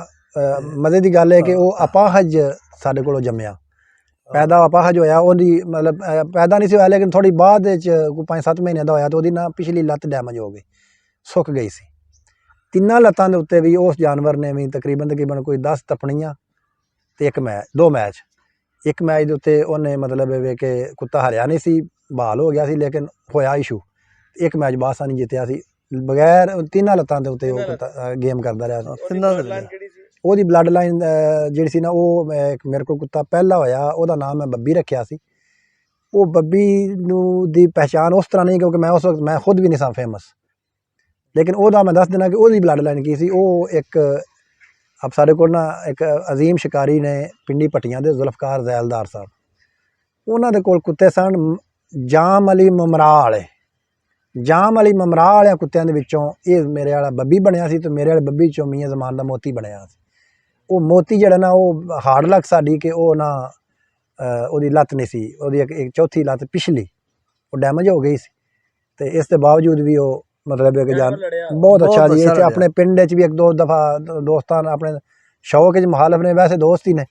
ਮਜ਼ੇ ਦੀ ਗੱਲ ਹੈ ਕਿ ਉਹ ਅਪਾਹਜ ਸਾਡੇ ਕੋਲੋਂ ਜੰਮਿਆ, ਪੈਦਾ ਅਪਾਹਜ ਹੋਇਆ। ਉਹਦੀ ਮਤਲਬ ਪੈਦਾ ਨਹੀਂ ਸੀ ਹੋਇਆ, ਲੇਕਿਨ ਥੋੜੀ ਬਾਅਦ ਵਿੱਚ ਕੋਈ 5-7 ਮਹੀਨੇ ਦਾ ਹੋਇਆ ਤੇ ਉਹਦੀ ਨਾ ਪਿਛਲੀ ਲੱਤ ਡੈਮੇਜ ਹੋ ਗਈ, ਸੁੱਕ ਗਈ ਸੀ। ਤਿੰਨਾਂ ਲੱਤਾਂ ਦੇ ਉੱਤੇ ਵੀ ਉਸ ਜਾਨਵਰ ਨੇ ਵੀ ਤਕਰੀਬਨ ਕੋਈ 10 ਤਪਣੀਆਂ ਤੇ 2 ਮੈਚ। ਇੱਕ ਮੈਚ ਦੇ ਉੱਤੇ ਉਹਨੇ ਮਤਲਬ ਇਹ ਕਿ ਕੁੱਤਾ ਹਰਿਆ ਨਹੀਂ ਸੀ, ਬਹਾਲ ਹੋ ਗਿਆ ਸੀ, ਲੇਕਿਨ ਹੋਇਆ ਇਸ਼ੂ। ਇੱਕ ਮੈਚ ਬਾਦਸ਼ਾਹ ਨਹੀਂ ਜਿੱਤਿਆ ਸੀ ਬਗੈਰ ਤਿੰਨਾਂ ਲੱਤਾਂ ਦੇ ਉੱਤੇ ਉਹ ਕੁੱਤਾ ਗੇਮ ਕਰਦਾ ਰਿਹਾ ਸੀ। ਉਹਦੀ ਬਲੱਡ ਲਾਈਨ ਜਿਹੜੀ ਸੀ ਨਾ, ਉਹ ਮੇਰੇ ਕੋਲ ਕੁੱਤਾ ਪਹਿਲਾ ਹੋਇਆ, ਉਹਦਾ ਨਾਮ ਮੈਂ ਬੱਬੀ ਰੱਖਿਆ ਸੀ। ਉਹ ਬੱਬੀ ਨੂੰ ਦੀ ਪਹਿਚਾਣ ਉਸ ਤਰ੍ਹਾਂ ਨਹੀਂ, ਕਿਉਂਕਿ ਮੈਂ ਉਸ ਵਕਤ ਮੈਂ ਖੁਦ ਵੀ ਨਹੀਂ ਸਾਂ ਫੇਮਸ, ਲੇਕਿਨ ਉਹਦਾ ਮੈਂ ਦੱਸ ਦੇਣਾ ਕਿ ਉਹਦੀ ਬਲੱਡ ਲਾਈਨ ਕੀ ਸੀ। ਉਹ ਇੱਕ ਸਾਡੇ ਕੋਲ ਨਾ ਇੱਕ ਅਜ਼ੀਮ ਸ਼ਿਕਾਰੀ ਨੇ ਪਿੰਡੀ ਪੱਟੀਆਂ ਦੇ ਜ਼ੁਲਫਕਾਰ ਜ਼ੈਲਦਾਰ ਸਾਹਿਬ, ਉਹਨਾਂ ਦੇ ਕੋਲ ਕੁੱਤੇ ਸਨ ਜਾਮ ਅਲੀ ਮਮਰਾ ਵਾਲੇ। ਜਾਮ ਅਲੀ ਮਮਰਾ ਵਾਲਿਆਂ ਕੁੱਤਿਆਂ ਦੇ ਵਿੱਚੋਂ ਇਹ ਮੇਰੇ ਵਾਲਾ ਬੱਬੀ ਬਣਿਆ ਸੀ ਤੇ ਮੇਰੇ ਵਾਲੇ ਬੱਬੀ 'ਚੋਂ ਮੀਆਂ ਜ਼ਮਾਨ ਦਾ ਮੋਤੀ ਬਣਿਆ ਸੀ। ਉਹ ਮੋਤੀ ਜਿਹੜਾ ਨਾ ਉਹ ਹਾਰਡ ਲੱਕ ਸਾਡੀ ਕਿ ਉਹ ਨਾ ਉਹਦੀ ਲੱਤ ਨਹੀਂ ਸੀ, ਉਹਦੀ ਇੱਕ ਚੌਥੀ ਲੱਤ ਪਿਛਲੀ ਉਹ ਡੈਮੇਜ ਹੋ ਗਈ ਸੀ ਤੇ ਇਸ ਦੇ ਬਾਵਜੂਦ ਵੀ ਉਹ ਮਤਲਬ ਕਿ ਬਹੁਤ ਅੱਛਾ ਜੀ। ਇੱਥੇ ਆਪਣੇ ਪਿੰਡ 'ਚ ਵੀ 1-2 ਦਫਾ ਦੋਸਤਾਂ ਆਪਣੇ ਸ਼ੌਕ 'ਚ ਮੁਖਾਲਫ ਨੇ, ਵੈਸੇ ਦੋਸਤ ਹੀ ਨੇ,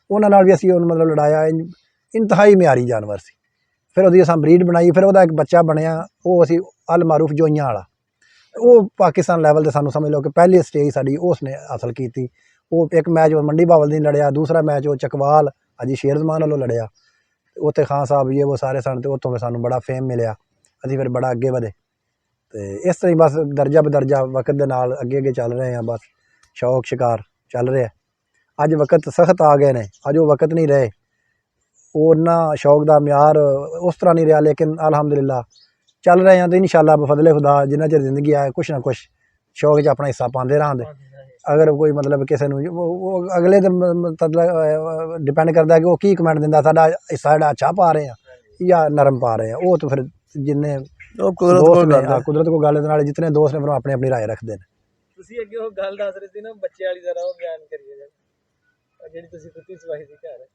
ਉਹਨਾਂ ਨਾਲ ਵੀ ਅਸੀਂ ਉਹਨੂੰ ਮਤਲਬ ਲੜਾਇਆ। ਇੰਤਹਾਈ ਮਿਆਰੀ ਜਾਨਵਰ ਸੀ। ਫਿਰ ਉਹਦੀ ਅਸਾਂ ਬਰੀਡ ਬਣਾਈ, ਫਿਰ ਉਹਦਾ ਇੱਕ ਬੱਚਾ ਬਣਿਆ, ਉਹ ਅਸੀਂ ਅਲ ਮਾਰੂਫ ਜੋਈਆਂ ਵਾਲਾ। ਉਹ ਪਾਕਿਸਤਾਨ ਲੈਵਲ 'ਤੇ ਸਾਨੂੰ ਸਮਝ ਲਓ ਕਿ ਪਹਿਲੀ ਸਟੇਜ ਸਾਡੀ ਉਸ ਨੇ ਹਾਸਲ ਕੀਤੀ। ਉਹ ਇੱਕ ਮੈਚ ਮੰਡੀ ਬਾਵਲ ਦੀ ਲੜਿਆ, ਦੂਸਰਾ ਮੈਚ ਉਹ ਚਕਵਾਲ ਅਜੀ ਸ਼ੇਰ ਜ਼ਮਾਨ ਵੱਲੋਂ ਲੜਿਆ, ਉੱਥੇ ਖਾਨ ਸਾਹਿਬ ਇਹ ਉਹ ਸਾਰੇ ਸਨ ਤੇ ਉੱਥੋਂ ਸਾਨੂੰ ਬੜਾ ਫੇਮ ਮਿਲਿਆ। ਅਸੀਂ ਫਿਰ ਬੜਾ ਅੱਗੇ ਵਧੇ ਤੇ ਇਸ ਤਰ੍ਹਾਂ ਹੀ ਬਸ ਦਰਜਾ ਬਦਰਜਾ ਵਕਤ ਦੇ ਨਾਲ ਅੱਗੇ ਚੱਲ ਰਹੇ ਹਾਂ। ਬਸ ਸ਼ੌਕ ਸ਼ਿਕਾਰ ਚੱਲ ਰਿਹਾ। ਅੱਜ ਵਕਤ ਸਖਤ ਆ ਗਏ ਨੇ, ਅੱਜ ਉਹ ਵਕਤ ਨਹੀਂ ਰਹੇ, ਉਹਨਾਂ ਸ਼ੌਕ ਦਾ ਮਿਆਰ ਉਸ ਤਰ੍ਹਾਂ ਨਹੀਂ ਰਿਹਾ, ਲੇਕਿਨ ਅਲਹਮਦੁਲਿਲਾ ਚੱਲ ਰਹੇ ਹਾਂ ਤੇ ਇਨਸ਼ਾਅੱਲਾ ਬਫਜ਼ਲੇ ਖੁਦਾ ਜਿੰਨਾ ਚਿਰ ਜ਼ਿੰਦਗੀ ਆਏ ਕੁਛ ਨਾ ਕੁਛ ਸ਼ੌਕ 'ਚ ਆਪਣਾ ਹਿੱਸਾ ਪਾਉਂਦੇ ਰਹਾਂਗੇ। ਅਗਰ ਕੋਈ ਮਤਲਬ ਕਿਸੇ ਨੂੰ ਉਹ ਅਗਲੇ ਦੇ ਡਿਪੈਂਡ ਕਰਦਾ ਕਿ ਉਹ ਕੀ ਕਮੈਂਟ ਦਿੰਦਾ, ਸਾਡਾ ਹਿੱਸਾ ਜਿਹੜਾ ਅੱਛਾ ਪਾ ਰਹੇ ਆ ਜਾਂ ਨਰਮ ਪਾ ਰਹੇ ਆ, ਉਹ ਤਾਂ ਫਿਰ ਜਿੰਨੇ ਕੁਦਰਤ ਕੋ ਗੱਲ ਦੇ ਨਾਲ ਜਿਤਨੇ ਦੋਸਤ ਨੇ ਫਿਰ ਆਪਣੀ ਆਪਣੀ ਰਾਏ ਰੱਖਦੇ ਨੇ। ਤੁਸੀਂ ਅੱਗੇ ਉਹ ਗੱਲ ਦੱਸ ਰਹੇ ਸੀ ਨਾ ਬੱਚੇ ਵਾਲੀ ਜ਼ਰਾ ਉਹ ਬਿਆਨ ਕਰੀਏ ਜਿਹੜੀ ਤੁਸੀਂ ਕੁੱਤੀ ਸਵਾਈ ਸੀ ਘਰ।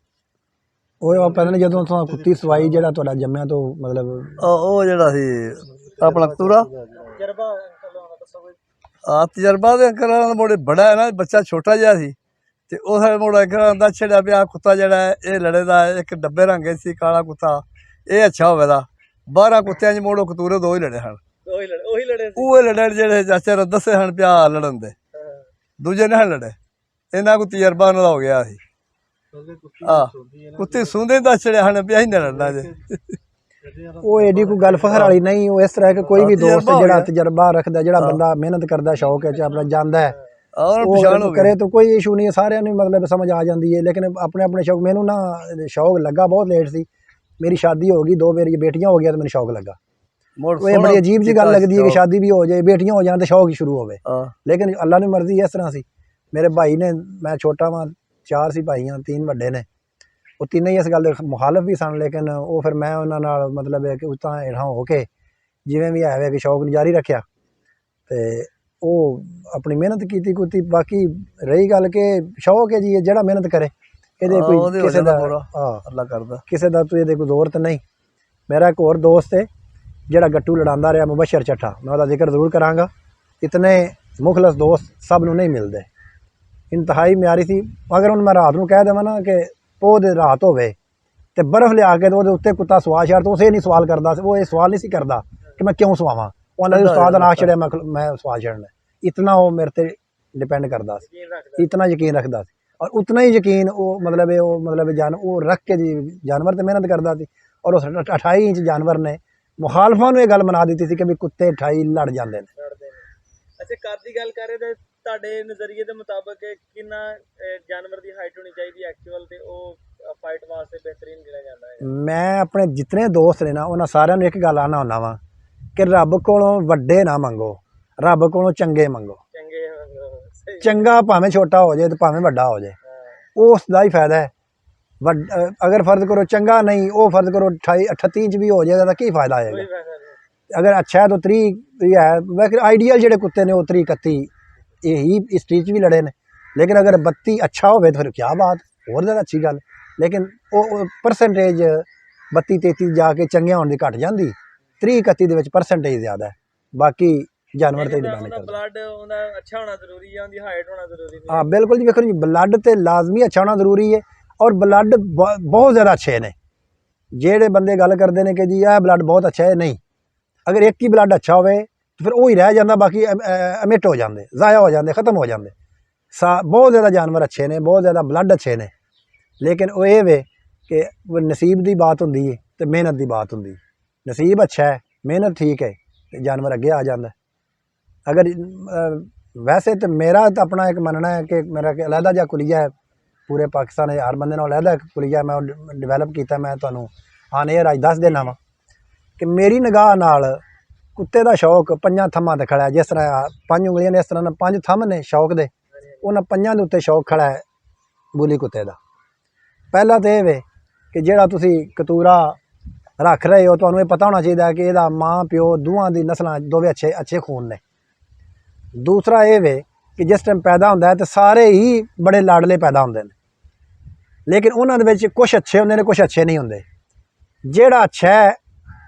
ਉਹ ਪਤਾ ਨਹੀਂ ਜਦੋਂ ਤੁਹਾਨੂੰ ਕੁੱਤੀ ਸਵਾਈ ਜਿਹੜਾ ਤੁਹਾਡਾ ਜੰਮਿਆ ਤੋਂ ਮਤਲਬ ਉਹ ਜਿਹੜਾ ਸੀ ਆਪਣਾ ਕਤੂਰਾ ਤਜਰਬਾ ਦੱਸੋ ਕੋਈ। ਤਜਰਬਾ ਦੇ ਕਰਨ ਦਾ ਮੋੜੇ ਬੜਾ ਹੈ ਨਾ, ਬੱਚਾ ਛੋਟਾ ਜਿਹਾ ਸੀ ਤੇ ਉਸ ਮੋੜਾ ਕਹਿੰਦਾ ਛੜਿਆ ਵੀ ਆਹ ਕੁੱਤਾ ਜਿਹੜਾ ਹੈ ਇਹ ਲੜੇ ਦਾ ਇੱਕ ਡੱਬੇ ਰੰਗੇ ਸੀ ਕਾਲਾ ਕੁੱਤਾ, ਇਹ ਅੱਛਾ ਹੋਵੇਗਾ। 12 ਕੁੱਤਿਆਂ 'ਚ ਮੋੜੋ ਕਤੂਰੇ 2 ਹੀ ਲੜੇ ਹਨ, ਉਹ ਲੜੇ ਜਿਹੜੇ ਚਾਚੇ ਨੂੰ ਦੱਸੇ ਹਨ ਪਿਆ ਲੜਨ ਦੇ, ਦੂਜੇ ਨੇ ਲੜੇ। ਇਹਨਾਂ ਕੋ ਤਜਰਬਾ ਉਹਨਾਂ ਦਾ ਹੋ ਗਿਆ ਸੀ। ਕੁੱਤੀ ਸੁਣਦੇ ਦੱਸ ਛੜਿਆ ਹਨ ਪਿਆ ਹੀ ਨਾ ਲੜਨਾ ਜੇ। ਉਹ ਐਡੀ ਕੋਈ ਗੱਲ ਫਖਰ ਵਾਲੀ ਨਹੀਂ। ਉਹ ਇਸ ਤਰ੍ਹਾਂ ਕਿ ਕੋਈ ਵੀ ਦੋਸਤ ਜਿਹੜਾ ਤਜਰਬਾ ਰੱਖਦਾ, ਜਿਹੜਾ ਬੰਦਾ ਮਿਹਨਤ ਕਰਦਾ, ਸ਼ੌਕ 'ਚ ਆਪਣਾ ਜਾਂਦਾ ਹੈ, ਉਹ ਕਰੇ ਤਾਂ ਕੋਈ ਇਸ਼ੂ ਨਹੀਂ ਹੈ, ਸਾਰਿਆਂ ਨੂੰ ਮਤਲਬ ਸਮਝ ਆ ਜਾਂਦੀ ਹੈ। ਲੇਕਿਨ ਆਪਣੇ ਆਪਣੇ ਸ਼ੌਕ, ਮੈਨੂੰ ਨਾ ਸ਼ੌਕ ਲੱਗਾ ਬਹੁਤ ਲੇਟ ਸੀ, ਮੇਰੀ ਸ਼ਾਦੀ ਹੋ ਗਈ, 2 ਮੇਰੀ ਬੇਟੀਆਂ ਹੋ ਗਈਆਂ ਤੇ ਮੈਨੂੰ ਸ਼ੌਕ ਲੱਗਾ। ਇਹ ਬੜੀ ਅਜੀਬ ਜਿਹੀ ਗੱਲ ਲੱਗਦੀ ਹੈ ਕਿ ਸ਼ਾਦੀ ਵੀ ਹੋ ਜਾਏ, ਬੇਟੀਆਂ ਹੋ ਜਾਣ ਤੇ ਸ਼ੌਕ ਹੀ ਸ਼ੁਰੂ ਹੋਵੇ, ਲੇਕਿਨ ਅੱਲਾ ਦੀ ਮਰਜ਼ੀ ਇਸ ਤਰ੍ਹਾਂ ਸੀ। ਮੇਰੇ ਭਾਈ ਨੇ, ਮੈਂ ਛੋਟਾ ਵਾਂ, 4 ਸੀ ਭਾਈਆਂ, 3 ਵੱਡੇ ਨੇ, ਉਹ ਤਿੰਨੇ ਹੀ ਇਸ ਗੱਲ ਦੇ ਮੁਖਾਲਫ ਵੀ ਸਨ, ਲੇਕਿਨ ਉਹ ਫਿਰ ਮੈਂ ਉਹਨਾਂ ਨਾਲ ਮਤਲਬ ਹੈ ਕਿ ਉਸ ਤਰ੍ਹਾਂ ਹੇਠਾਂ ਹੋ ਕੇ ਜਿਵੇਂ ਵੀ ਹੈ ਕਿ ਸ਼ੌਕ ਨੂੰ ਜਾਰੀ ਰੱਖਿਆ ਤੇ ਉਹ ਆਪਣੀ ਮਿਹਨਤ ਕੀਤੀ ਕੁੱਤੀ। ਬਾਕੀ ਰਹੀ ਗੱਲ ਕਿ ਸ਼ੌਕ ਹੈ ਜੀ, ਜਿਹੜਾ ਮਿਹਨਤ ਕਰੇ ਇਹਦੇ ਕੋਈ ਕਿਸੇ ਦਾ ਅੱਲਾ ਕਰਦਾ, ਕਿਸੇ ਦਾ ਤੂੰ ਇਹਦੇ ਕੋਈ ਜ਼ੋਰ ਤਾਂ ਨਹੀਂ। ਮੇਰਾ ਇੱਕ ਹੋਰ ਦੋਸਤ ਹੈ ਜਿਹੜਾ ਗੱਟੂ ਲੜਾਉਂਦਾ ਰਿਹਾ, ਮੁਬਸ਼ਰ ਚੱਠਾ, ਮੈਂ ਉਹਦਾ ਜ਼ਿਕਰ ਜ਼ਰੂਰ ਕਰਾਂਗਾ। ਇਤਨੇ ਮੁਖਲਸ ਦੋਸਤ ਸਭ ਨੂੰ ਨਹੀਂ ਮਿਲਦੇ, ਇੰਤਹਾਈ ਮਿਆਰੀ ਸੀ। ਅਗਰ ਹੁਣ ਮੈਂ ਰਾਤ ਨੂੰ ਕਹਿ ਦੇਵਾਂ ਨਾ ਕਿ ਪੋਹ ਦੇ ਰਾਤ ਹੋਵੇ ਤੇ ਬਰਫ਼ ਲਿਆ ਕੇ ਤੇ ਉਹਦੇ ਉੱਤੇ ਕੁੱਤਾ ਸਵਾ ਛੱਡ, ਤਾਂ ਉਸੇ ਨਹੀਂ ਸਵਾਲ ਕਰਦਾ, ਉਹ ਇਹ ਸਵਾਲ ਨਹੀਂ ਸੀ ਕਰਦਾ ਕਿ ਮੈਂ ਕਿਉਂ ਸਵਾਵਾਂ, ਉਹਨਾਂ ਦੇ ਉਸਤਾਦ ਨਾਲ ਛੜਿਆ ਮੈਂ ਸਵਾਲ ਛੱਡਣਾ। ਇਤਨਾ ਉਹ ਮੇਰੇ 'ਤੇ ਡਿਪੈਂਡ ਕਰਦਾ ਸੀ, ਇਤਨਾ ਯਕੀਨ ਰੱਖਦਾ ਸੀ, ਔਰ ਉਤਨਾ ਹੀ ਯਕੀਨ ਉਹ ਮਤਲਬ ਉਹ ਰੱਖ ਕੇ ਜੀ ਜਾਨਵਰ 'ਤੇ ਮਿਹਨਤ ਕਰਦਾ ਸੀ। ਔਰ ਉਸ 28 ਇੰਚ ਜਾਨਵਰ ਨੇ ਮੁਖਾਲਫਾਂ ਨੂੰ ਇਹ ਗੱਲ ਮਨਾ ਦਿੱਤੀ ਸੀ ਕਿ ਵੀ ਕੁੱਤੇ 28 ਲੜ ਜਾਂਦੇ ਨੇ। ਅੱਛਾ, ਕੱਦ ਦੀ ਗੱਲ ਕਰ ਰਹੇ ਤੇ ਤੁਹਾਡੇ ਨਜ਼ਰੀਏ ਦੇ ਮੁਤਾਬਕ ਕਿੰਨਾ ਜਾਨਵਰ ਦੀ ਹਾਈਟ ਹੋਣੀ ਚਾਹੀਦੀ ਐਕਚੁਅਲ ਤੇ ਉਹ ਫਾਈਟ ਵਾਸਤੇ ਬਿਹਤਰੀਨ ਗਿਣਿਆ ਜਾਂਦਾ ਹੈ? ਮੈਂ ਆਪਣੇ ਜਿਤਨੇ ਦੋਸਤ ਨੇ ਨਾ ਉਹਨਾਂ ਸਾਰਿਆਂ ਨੂੰ ਇੱਕ ਗੱਲ ਆਨਾ ਹੁੰਦਾ ਵਾਂ ਕਿ ਰੱਬ ਕੋਲੋਂ ਵੱਡੇ ਨਾ ਮੰਗੋ, ਰੱਬ ਕੋਲੋਂ ਚੰਗੇ ਮੰਗੋ। ਚੰਗੇ ਸਹੀ। ਚੰਗਾ ਭਾਵੇਂ ਛੋਟਾ ਹੋ ਜਾਏ ਤੇ ਭਾਵੇਂ ਵੱਡਾ ਹੋ ਜਾਏ, ਉਸ ਦਾ ਹੀ ਫਾਇਦਾ ਹੈ। ਅਗਰ ਫਰਜ਼ ਕਰੋ ਚੰਗਾ ਨਹੀਂ, ਉਹ ਫਰਜ਼ ਕਰੋ 28 38 ਇੰਚ ਵੀ ਹੋ ਜਾਏਗਾ ਤਾਂ ਕੀ ਫਾਇਦਾ ਕੋਈ ਆਏਗਾ। ਫਾਇਦਾ ਨਹੀਂ। ਅगर अच्छा है तो 30 है। वैसे आइडियल ਜਿਹੜੇ ਕੁੱਤੇ ਨੇ ਉਹ 30 31 ਇਹੀ ਇਸ ਚੀਜ਼ 'ਚ ਵੀ ਲੜੇ ਨੇ। ਲੇਕਿਨ ਅਗਰ 32 ਅੱਛਾ ਹੋਵੇ ਤਾਂ ਫਿਰ ਕੀ ਬਾਤ, ਹੋਰ ਜ਼ਿਆਦਾ ਅੱਛੀ ਗੱਲ। ਲੇਕਿਨ ਉਹ ਪਰਸੈਂਟੇਜ 32 33 ਜਾ ਕੇ ਚੰਗੇ ਹੋਣ ਦੀ ਘਟ ਜਾਂਦੀ, 30 31 ਦੇ ਵਿੱਚ ਪਰਸੈਂਟੇਜ ਜ਼ਿਆਦਾ ਹੈ। ਬਾਕੀ ਜਾਨਵਰ ਤੇ ਡਿਪੈਂਡ ਕਰਦਾ। ਬਲੱਡ ਉਹਦਾ ਅੱਛਾ ਹੋਣਾ ਜ਼ਰੂਰੀ ਹੈ, ਉਹਦੀ ਹਾਈਟ ਹੋਣਾ ਜ਼ਰੂਰੀ ਨਹੀਂ? ਹਾਂ ਬਿਲਕੁਲ ਜੀ। ਵੇਖੋ ਜੀ ਬਲੱਡ ਤੇ ਲਾਜ਼ਮੀ ਅੱਛਾ ਹੋਣਾ ਜ਼ਰੂਰੀ ਹੈ, ਔਰ ਬਲੱਡ ਬਹੁਤ ਜ਼ਿਆਦਾ ਅੱਛੇ ਨੇ। ਜਿਹੜੇ ਬੰਦੇ ਗੱਲ ਕਰਦੇ ਨੇ ਕਿ ਜੀ ਇਹ ਬਲੱਡ ਬਹੁਤ ਅੱਛਾ ਹੈ, ਨਹੀਂ। अगर एक ही ब्लड अच्छा होवे तो फिर वही रह जाता, बाकी अमिट हो जाते, ज़ाया हो जाते, ख़त्म हो जाते। बहुत ज़्यादा जानवर अच्छे ने, बहुत ज़्यादा ब्लड अच्छे ने, लेकिन वो ये वे कि नसीब की बात होंदी है तो मेहनत की बात होंदी। नसीब अच्छा है, मेहनत ठीक है तो जानवर अगे आ जाता है। अगर वैसे तो मेरा तो अपना एक मनना है कि मेरा अलहदा जहा कुलिया है, पूरे पाकिस्तान हर बंदे नाल अलहदा कुलिया मैं डिवेलप किया। मैं तुहानूं ऑन एयर अज दस देना वा कि मेरी निगाह नाल कुत्ते का शौक 5 थम्मां ते खड़ा है। जिस तरह 5 उंगलियां ने, इस तरह 5 थंब ने शौक दे, उन्होंने 5 के उत्ते शौक खड़ा है बुली कुत्ते का। पहला तो यह वे कि जेड़ा तुसी कतूरा रख रहे हो, तुहानूं ये पता होना चाहिए कि इहदा माँ प्यो दोवां दी नस्लां दोवें अच्छे खून ने। दूसरा ये वे कि जिस टाइम पैदा होंदा है तो सारे ही बड़े लाडले पैदा होंदे ने, लेकिन उन्हां दे विच कुछ अच्छे होंदे ने, कुछ अच्छे नहीं होंदे। जेड़ा अच्छा है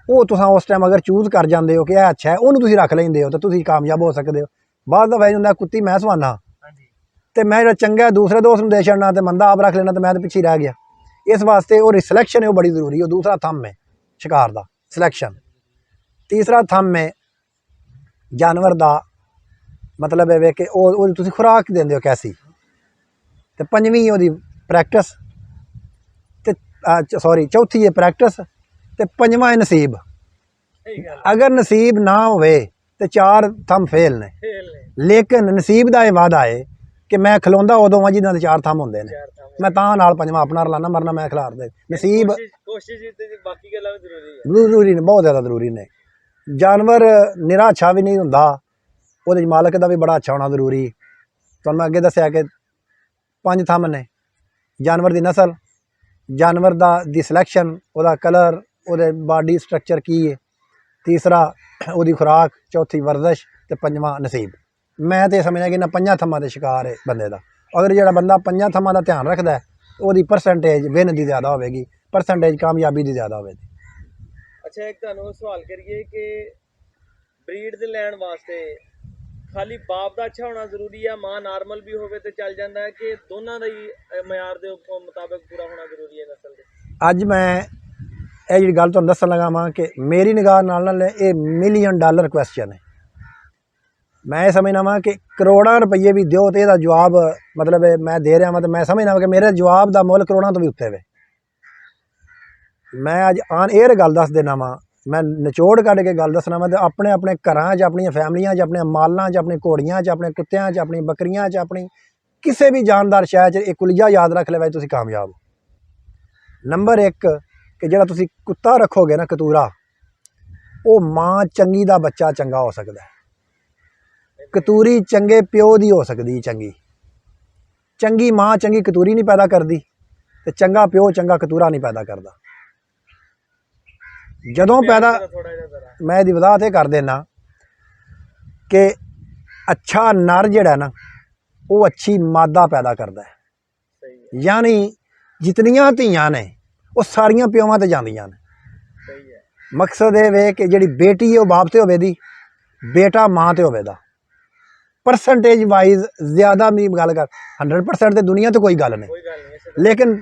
वो तुसां उस टाइम अगर चूज कर जाते हो कि यह अच्छा है, उन्होंने तुसीं रख लेंदे हो तो तुसीं कामयाब हो सकते हो। बाद दा फायदा हुंदा कुत्ती मैं सवाना तो मैं जो चंगा दूसरे दोस्त नूं दे छड़ना तो मंदा आप रख लेना तो मैं तो पिछे रह गया। इस वास्ते वो सिलैक्शन है वो बड़ी जरूरी है। दूसरा थंब है शिकार का सिलैक्शन, तीसरा थंब है जानवर का मतलब है कि तुसीं खुराक देंदे हो कैसी, तो पंजवीं ओहदी प्रैक्टिस, तो सॉरी चौथी है प्रैक्टिस, तो पंजवां है नसीब। अगर नसीब ना होवे तो 4 थंब फेल ने, लेकिन नसीब का यह वादा है कि मैं खिलौंदा उदों वां जिन्हां दे 4 थंब होंदे ने। मैं तां नाल पंजवां अपना रलाना मरना मैं खिलार दे। नसीब जरूरी ने, बहुत ज़्यादा जरूरी ने। जानवर निरा अच्छा भी नहीं हुंदा, उहदे मालक का भी बड़ा अच्छा होना जरूरी। तुहानूं मैं अगे दस्सिया कि 5 थंब ने, जानवर की नस्ल, जानवर दी सिलैक्शन, उहदा कलर, उहदे बॉडी स्ट्रक्चर की है, तीसरा उहदी खुराक, चौथी वर्जिश, तो पंजवां नसीब। मैं तो समझना कि इन्हां 5 थम्मां ते शिकार है बंदे का। अगर जिहड़ा बंदा 5 थम्मां का ध्यान रखता है तो उहदी परसेंटेज विन की ज़्यादा होगी, परसेंटेज कामयाबी की ज़्यादा होगी। अच्छा एक तुहानूं सवाल करिए कि ब्रीड दे लैण वास्ते खाली बाप का अच्छा होना जरूरी है, माँ नॉर्मल भी होवे तो चल जाता है, कि दोनों का ही मयार के मुताबिक पूरा होना जरूरी है नस्ल के? अज मैं ये जी गल तुहानूं दस्सण लगा वां कि मेरी निगाह नाल ये $1 मिलियन क्वेश्चन है। मैं ये समझना वां कि करोड़ां रुपये भी दो तो यदा जवाब मतलब मैं दे रहा वां, तो मैं समझना वां कि मेरे जवाब का मुल करोड़ां तो भी उत्ते वे। मैं अज ऑन एयर गल दस देना वां, मैं निचोड़ कढ़ के गल दसना वां, तो अपने अपने घरां च, अपनी फैमिलियां च, अपने मालां च, अपनी घोड़ियां च, अपने कुत्तियां च, अपनी बकरियां च, अपनी किसी भी जानदार शै च एक कुलिया याद रख ले, तुसीं कामयाब हो। नंबर 1 कि जिहड़ा तुसीं कुत्ता रखोगे ना कतूरा, वो माँ चंगी दा बच्चा चंगा हो सकता है। कतूरी चंगे प्यो दी हो सकती, चंगी माँ चंगी कतूरी नहीं पैदा करती, तो चंगा प्यो चंगा कतूरा नहीं पैदा करता। जदों पैदा मैं दी वजाहत यह कर देना कि अच्छा नर जिहड़ा ना वो अच्छी मादा पैदा करता है, यानी जितनियां धीआं ने वो सारियां प्योवां ते जांदियां ने। मकसद ये वे कि जिहड़ी बेटी है वो बाप ते होवे दी, बेटा माँ ते होवे दा। परसेंटेज वाइज ज़्यादा भी गल कर 100% तो दुनिया तो कोई गल नहीं, लेकिन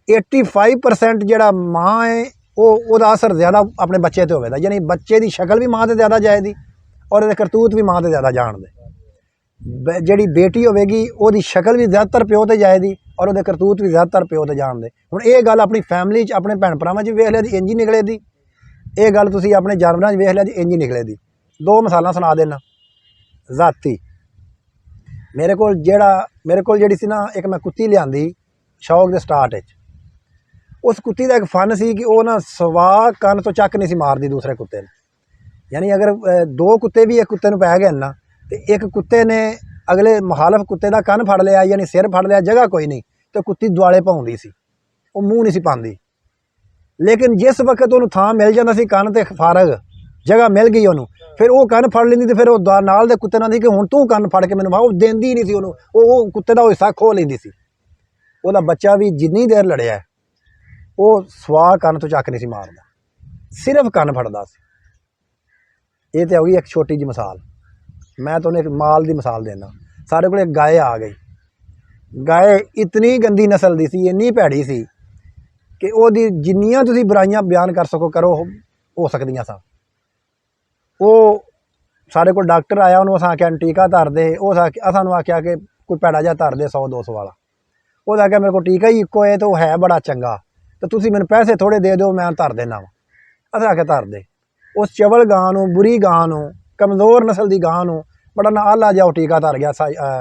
85% जिहड़ा माँ है वो असर ज़्यादा अपने बच्चे ते होवे दा, यानी बच्चे की शक्ल भी माँ ते ज़्यादा जाएगी और ये करतूत भी माँ ते ज़्यादा जान दे। जिहड़ी बेटी होवेगी ओहदी शक्ल भी ज़्यादातर प्यो ते जाएगी और वो करतूत भी ज़्यादातर प्यो ते जान दे। हुण ये गल अपनी फैमिली च, अपने भैन भरावां च वेख लिया जी इंज ही निकले दी, ये गल तुसीं अपने जानवरां च वेख लिया जी इंज ही निकले दी। 2 मिसालां सुना देना ज़ाती। मेरे को जिहड़ी सी ना, एक मैं कुत्ती लियांदी शौक दे स्टार्ट, ਉਸ ਕੁੱਤੀ ਦਾ ਇੱਕ ਫਨ ਸੀ ਕਿ ਉਹ ਨਾ ਸਵਾ ਕੰਨ ਤੋਂ ਚੱਕ ਨਹੀਂ ਸੀ ਮਾਰਦੀ ਦੂਸਰੇ ਕੁੱਤੇ ਨੂੰ। ਯਾਨੀ ਅਗਰ ਦੋ ਕੁੱਤੇ ਵੀ ਇੱਕ ਕੁੱਤੇ ਨੂੰ ਪੈ ਗਏ ਨਾ ਤੇ ਇੱਕ ਕੁੱਤੇ ਨੇ ਅਗਲੇ ਮੁਖਾਲਫ ਕੁੱਤੇ ਦਾ ਕੰਨ ਫੜ ਲਿਆ, ਯਾਨੀ ਸਿਰ ਫੜ ਲਿਆ, ਜਗ੍ਹਾ ਕੋਈ ਨਹੀਂ, ਤੇ ਕੁੱਤੀ ਦੁਆਲੇ ਪਾਉਂਦੀ ਸੀ, ਉਹ ਮੂੰਹ ਨਹੀਂ ਸੀ ਪਾਉਂਦੀ। ਲੇਕਿਨ ਜਿਸ ਵਕਤ ਉਹਨੂੰ ਥਾਂ ਮਿਲ ਜਾਂਦਾ ਸੀ ਕੰਨ ਤੇ ਫਾਰਗ ਜਗ੍ਹਾ ਮਿਲ ਗਈ ਉਹਨੂੰ, ਫਿਰ ਉਹ ਕੰਨ ਫੜ ਲੈਂਦੀ ਤੇ ਫਿਰ ਉਹ ਨਾਲ ਦੇ ਕੁੱਤੇ ਨਾਲ ਸੀ ਕਿ ਹੁਣ ਤੂੰ ਕੰਨ ਫੜ ਕੇ ਮੈਨੂੰ ਵਾਹ, ਉਹ ਦਿੰਦੀ ਨਹੀਂ ਸੀ ਉਹਨੂੰ, ਉਹ ਕੁੱਤੇ ਦਾ ਉਹ ਹਿੱਸਾ ਖੋਹ ਲੈਂਦੀ ਸੀ। ਉਹਦਾ ਬੱਚਾ ਵੀ ਜਿੰਨੀ ਦੇਰ ਲੜਿਆ ਉਹ ਸਵਾ ਕੰਨ ਤੋਂ ਚੱਕ ਨਹੀਂ ਸੀ ਮਾਰਦਾ, ਸਿਰਫ ਕੰਨ ਫੜਦਾ ਸੀ। ਇਹ ਤੇ ਹੋ ਗਈ ਇੱਕ ਛੋਟੀ ਜਿਹੀ ਮਿਸਾਲ। ਮੈਂ ਤੁਹਾਨੂੰ ਇੱਕ ਮਾਲ ਦੀ ਮਿਸਾਲ ਦੇਣਾ। ਸਾਡੇ ਕੋਲ ਇੱਕ ਗਾਏ ਆ ਗਈ। ਗਾਏ ਇਤਨੀ ਗੰਦੀ ਨਸਲ ਦੀ ਸੀ, ਇੰਨੀ ਭੈੜੀ ਸੀ ਕਿ ਉਹਦੀ ਜਿੰਨੀਆਂ ਤੁਸੀਂ ਬੁਰਾਈਆਂ ਬਿਆਨ ਕਰ ਸਕੋ ਕਰੋ ਹੋ ਸਕਦੀਆਂ ਸਨ। ਉਹ ਸਾਡੇ ਕੋਲ ਡਾਕਟਰ ਆਇਆ, ਉਹਨੂੰ ਅਸਾਂ ਆਖਿਆ ਟੀਕਾ ਧਰ ਦੇ, ਉਹ ਸਾਨੂੰ ਆਖਿਆ ਕਿ ਕੋਈ ਭੈੜਾ ਜਿਹਾ ਧਰ ਦੇ 100-200 ਵਾਲਾ। ਉਹਦਾ ਆਖਿਆ ਮੇਰੇ ਕੋਲ ਟੀਕਾ ਹੀ ਇੱਕੋ ਹੈ ਤੇ ਉਹ ਹੈ ਬੜਾ ਚੰਗਾ, ਤੇ ਤੁਸੀਂ ਮੈਨੂੰ ਪੈਸੇ ਥੋੜ੍ਹੇ ਦੇ ਦਿਓ, ਮੈਂ ਧਰ ਦੇਣਾ ਵਾ। ਅਸਾਂ ਆਖਿਆ ਧਰ ਦੇ। ਉਸ ਚਵਲ ਗਾਂ ਨੂੰ, ਬੁਰੀ ਗਾਂ ਨੂੰ, ਕਮਜ਼ੋਰ ਨਸਲ ਦੀ ਗਾਂ ਨੂੰ ਬੜਾ ਨਾ ਆਲਾ ਜਿਹਾ ਉਹ ਟੀਕਾ ਧਰ ਗਿਆ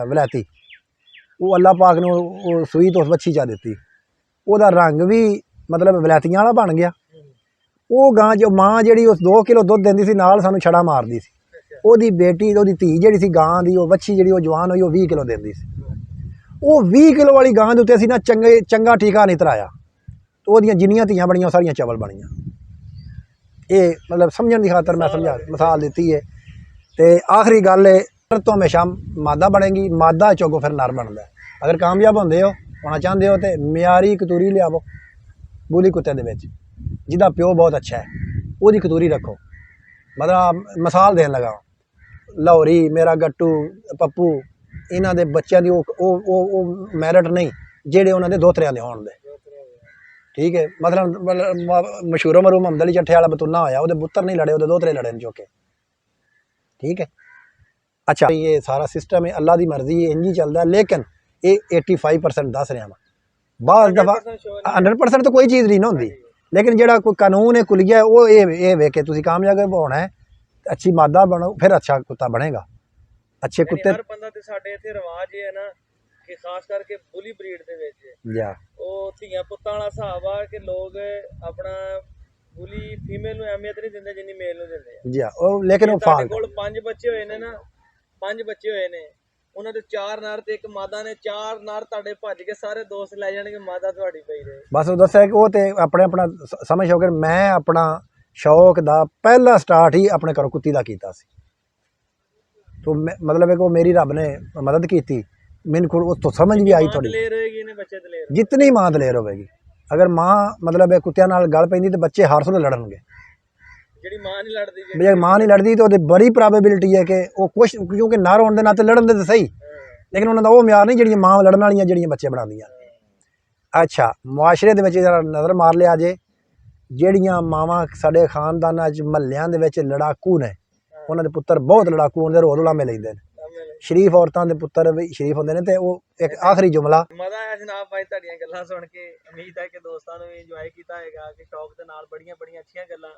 ਵਲੈਤੀ। ਉਹ ਅੱਲਾ ਪਾਕ ਨੂੰ ਉਹ ਸੂਈ ਤੋਂ ਵੱਛੀ ਚਾ ਦਿੱਤੀ, ਉਹਦਾ ਰੰਗ ਵੀ ਮਤਲਬ ਵਲੈਤੀਆਂ ਵਾਲਾ ਬਣ ਗਿਆ। ਉਹ ਗਾਂ ਜੋ ਮਾਂ ਜਿਹੜੀ ਉਸ 2 ਕਿਲੋ ਦੁੱਧ ਦਿੰਦੀ ਸੀ, ਨਾਲ ਸਾਨੂੰ ਛੜਾ ਮਾਰਦੀ ਸੀ। ਉਹਦੀ ਬੇਟੀ, ਉਹਦੀ ਧੀ ਜਿਹੜੀ ਸੀ ਗਾਂ ਦੀ, ਉਹ ਵੱਛੀ ਜਿਹੜੀ ਉਹ ਜਵਾਨ ਹੋਈ, ਉਹ 20 ਕਿਲੋ ਦਿੰਦੀ ਸੀ। ਉਹ 20 ਕਿਲੋ ਵਾਲੀ ਗਾਂ ਦੇ ਉੱਤੇ ਅਸੀਂ ਨਾ ਚੰਗਾ ਟੀਕਾ ਨਹੀਂ ਧਰਾਇਆ, ਉਹਦੀਆਂ ਜਿੰਨੀਆਂ ਧੀਆਂ ਬਣੀਆਂ ਉਹ ਸਾਰੀਆਂ ਚਵਲ ਬਣੀਆਂ। ਇਹ ਮਤਲਬ ਸਮਝਣ ਦੀ ਖਾਤਰ ਮੈਂ ਮਿਸਾਲ ਦਿੱਤੀ ਹੈ। ਤੇ ਆਖਰੀ ਗੱਲ ਹੈ, ਨਰ ਤੋਂ ਹਮੇਸ਼ਾ ਮਾਦਾ ਬਣੇਗੀ, ਮਾਦਾ ਚੋਗੋ ਫਿਰ ਨਰ ਬਣਦਾ। ਅਗਰ ਕਾਮਯਾਬ ਹੁੰਦੇ ਹੋ, ਹੋਣਾ ਚਾਹੁੰਦੇ ਹੋ, ਤੇ ਮਿਆਰੀ ਕਤੂਰੀ ਲਿਆਵੋ ਬੂਲੀ ਕੁੱਤੇ ਦੇ ਵਿੱਚ, ਜਿਹਦਾ ਪਿਓ ਬਹੁਤ ਅੱਛਾ ਹੈ, ਉਹਦੀ ਕਤੂਰੀ ਰੱਖੋ। ਮਤਲਬ ਮਿਸਾਲ ਦੇਣ ਲਗਾ, ਲਾਹੌਰੀ, ਮੇਰਾ ਗੱਟੂ, ਪੱਪੂ, ਇਹਨਾਂ ਦੇ ਬੱਚਿਆਂ ਦੀ ਉਹ ਮੈਰਿਟ ਨਹੀਂ ਜਿਹੜੇ ਉਹਨਾਂ ਦੇ ਦੋਤਰਿਆਂ ਦੇ ਹੋਣ ਦੇ। ਠੀਕ ਹੈ, ਮਤਲਬ ਮਸ਼ਹੂਰ ਮਰੂ ਮੁਹੰਮਦ ਅਲੀ ਚੱਠੇ ਵਾਲਾ ਬਤੂਨਾ ਹੋਇਆ, ਉਹਦੇ ਪੁੱਤਰ ਨਹੀਂ ਲੜੇ, ਉਹਦੇ ਦੋਤਰੇ ਲੜੇ ਨੇ ਚੋਕੇ। ਠੀਕ ਹੈ, ਅੱਛਾ ਇਹ ਸਾਰਾ ਸਿਸਟਮ ਹੈ, ਅੱਲਾ ਦੀ ਮਰਜ਼ੀ ਹੈ, ਇੰਜ ਹੀ ਚੱਲਦਾ। ਲੇਕਿਨ ਇਹ 85% ਦੱਸ ਰਿਹਾ ਵਾ। ਬਾਅਦ ਦਫਾ 100% ਤਾਂ ਕੋਈ ਚੀਜ਼ ਨਹੀਂ ਨਾ ਹੁੰਦੀ, ਲੇਕਿਨ ਜਿਹੜਾ ਕੋਈ ਕਾਨੂੰਨ ਹੈ ਕੁਲੀਆ, ਉਹ ਇਹ ਵੇਖ ਕੇ ਤੁਸੀਂ ਕਾਮਯਾਬ ਹੋਣਾ ਹੈ, ਅੱਛੀ ਮਾਦਾ ਬਣੋ, ਫਿਰ ਅੱਛਾ ਕੁੱਤਾ ਬਣੇਗਾ। ਅੱਛੇ ਕੁੱਤੇ ਹਰ ਬੰਦਾ ਤੇ ਸਾਡੇ ਇੱਥੇ ਰਿਵਾਜ ਇਹ ਹੈ ਨਾ ਕਿ ਖਾਸ ਕਰਕੇ ਬੁਲੀ ਬਰੀਡ ਦੇ ਵਿੱਚ ਜਾ ਉਹ ਧੀਆਂ ਪੁੱਤਾਂ ਵਾਲਾ ਹਿਸਾਬ ਆ ਕਿ ਲੋਕ ਆਪਣਾ ਬੁਲੀ ਫੀਮੇਲ ਨੂੰ ਅਹਿਮੀਅਤ ਨਹੀਂ ਦਿੰਦੇ ਜਿੰਨੀ ਮੇਲ ਨੂੰ ਦਿੰਦੇ ਆ। ਜੀ ਉਹ ਲੇਕਿਨ ਉਹ ਤੁਹਾਡੇ ਕੋਲ 5 ਬੱਚੇ ਹੋਏ ਨੇ ਨਾ, 5 ਬੱਚੇ ਹੋਏ ਨੇ, ਉਹਨਾਂ ਦੇ 4 ਨਰ ਤੇ 1 ਮਾਦਾ ਨੇ, 4 ਨਰ ਤੁਹਾਡੇ ਭੱਜ ਕੇ ਸਾਰੇ ਦੋਸਤ ਲੈ ਜਾਣਗੇ, ਮਾਦਾ ਤੁਹਾਡੀ ਪਈ ਰਹੇ। ਬਸ ਉਹ ਦੱਸਿਆ ਕਿ ਉਹ ਤੇ ਆਪਣਾ ਸਮਝ ਹੋ ਕੇ ਮੈਂ ਆਪਣਾ ਸ਼ੌਕ ਦਾ ਪਹਿਲਾ ਸਟਾਰਟ ਹੀ ਆਪਣੇ ਘਰੋਂ ਕੁੱਤੀ ਦਾ ਕੀਤਾ ਸੀ। ਤੋ ਮਤਲਬ ਹੈ ਕਿ ਉਹ ਮੇਰੀ ਰੱਬ ਨੇ ਮਦਦ ਕੀਤੀ, ਮੈਨੂੰ ਉਸ ਤੋਂ ਸਮਝ ਵੀ ਆਈ ਥੋੜੀ। ਜਿਤਨੀ ਮਾਂ ਦਲੇਰ ਹੋਵੇਗੀ, ਅਗਰ ਮਾਂ ਮਤਲਬ ਹੈ ਕੁੱਤਿਆਂ ਨਾਲ ਗਲ ਪੈਂਦੀ ਤੇ ਬੱਚੇ ਹਰ ਸੂਲੇ ਲੜਨਗੇ। ਜਿਹੜੀ ਮਾਂ ਨਹੀਂ ਲੜਦੀ, ਜੇ ਮਾਂ ਨਹੀਂ ਲੜਦੀ ਤਾਂ ਉਹਦੀ ਬੜੀ ਪ੍ਰੋਬੇਬਿਲਿਟੀ ਹੈ ਕਿ ਉਹ ਕੁਛ, ਕਿਉਂਕਿ ਨਰ ਹੋਣ ਦੇ ਨਾਤੇ ਲੜਨ ਦੇ ਤਾਂ ਸਹੀ, ਲੇਕਿਨ ਉਹਨਾਂ ਦਾ ਉਹ ਮਿਆਰ ਨਹੀਂ ਜਿਹੜੀਆਂ ਮਾਂ ਲੜਨ ਵਾਲੀਆਂ ਜਿਹੜੀਆਂ ਬੱਚੇ ਬਣਾਉਂਦੀਆਂ। ਅੱਛਾ, ਮੁਆਸ਼ਰੇ ਦੇ ਵਿੱਚ ਜਰਾ ਨਜ਼ਰ ਮਾਰ ਲਿਆ ਜੇ, ਜਿਹੜੀਆਂ ਮਾਵਾਂ ਸਾਡੇ ਖਾਨਦਾਨਾਂ 'ਚ ਮਹੱਲਿਆਂ ਦੇ ਵਿੱਚ ਲੜਾਕੂ ਨੇ, ਉਹਨਾਂ ਦੇ ਪੁੱਤਰ ਬਹੁਤ ਲੜਾਕੂ ਹੁੰਦੇ, ਰੋਜ਼ ਉਲਾਮੇ ਲੈਂਦੇ ਨੇ। ਸ਼ਰੀਫ ਔਰਤਾਂ ਦੇ ਪੁੱਤਰ ਵੀ ਸ਼ਰੀਫ ਹੁੰਦੇ ਨੇ। ਤੇ ਉਹ ਇੱਕ ਆਖਰੀ ਜੁਮਲਾ, ਮਜ਼ਾ ਆਇਆ ਜਨਾਬ ਭਾਈ ਤੁਹਾਡੀਆਂ ਗੱਲਾਂ ਸੁਣ ਕੇ। ਉਮੀਦ ਹੈ ਕਿ ਦੋਸਤਾਂ ਨੂੰ ਵੀ ਇੰਜੋਏ ਕੀਤਾ ਹੋਏਗਾ, ਕਿ ਸ਼ੌਕ ਦੇ ਨਾਲ ਬੜੀਆਂ ਅੱਛੀਆਂ ਗੱਲਾਂ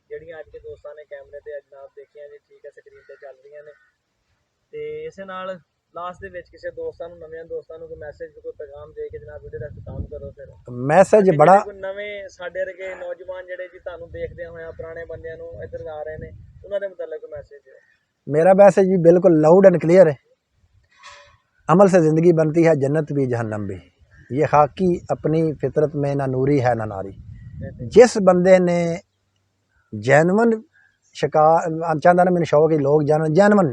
ਜਿਹੜੀਆਂ ਅੱਜ ਦੇ ਦੋਸਤਾਂ ਨੇ ਕੈਮਰੇ ਤੇ ਜਨਾਬ ਦੇਖੀਆਂ ਜੀ, ਠੀਕ ਹੈ, ਸਕਰੀਨ ਤੇ ਚੱਲ ਰਹੀਆਂ ਨੇ। ਤੇ ਇਸੇ ਨਾਲ ਲਾਸਟ ਦੇ ਵਿੱਚ ਕਿਸੇ ਦੋਸਤਾਂ ਨੂੰ, ਨਵੇਂ ਦੋਸਤਾਂ ਨੂੰ ਕੋਈ ਮੈਸੇਜ, ਕੋਈ ਪੈਗਾਮ ਦੇ ਕੇ ਜਨਾਬ ਵੀਡੀਓ ਦਾ ਖਤਮ ਕਰੋ। ਫਿਰ ਮੈਸੇਜ ਬੜਾ, ਨਵੇਂ ਸਾਡੇ ਵਰਗੇ ਨੌਜਵਾਨ ਜਿਹੜੇ ਜੀ ਤੁਹਾਨੂੰ ਦੇਖਦੇ ਹੋਇਆ ਪੁਰਾਣੇ ਬੰਦਿਆਂ ਨੂੰ ਇੱਧਰ ਆ ਰਹੇ ਨੇ, ਉਹਨਾਂ ਦੇ ਮੁਤਲਕ ਮੈਸੇਜ ਹੈ। मेरा मैसेज भी बिल्कुल लाउड एंड क्लियर है। अमल से ज़िंदगी बनती है, जन्नत भी जहन्नम भी। ये खाकी अपनी फितरत में ना नूरी है ना नारी। जिस बंदे ने जैनवन शिकार चाहता ना, मैंने शौक ही लोग जैनवन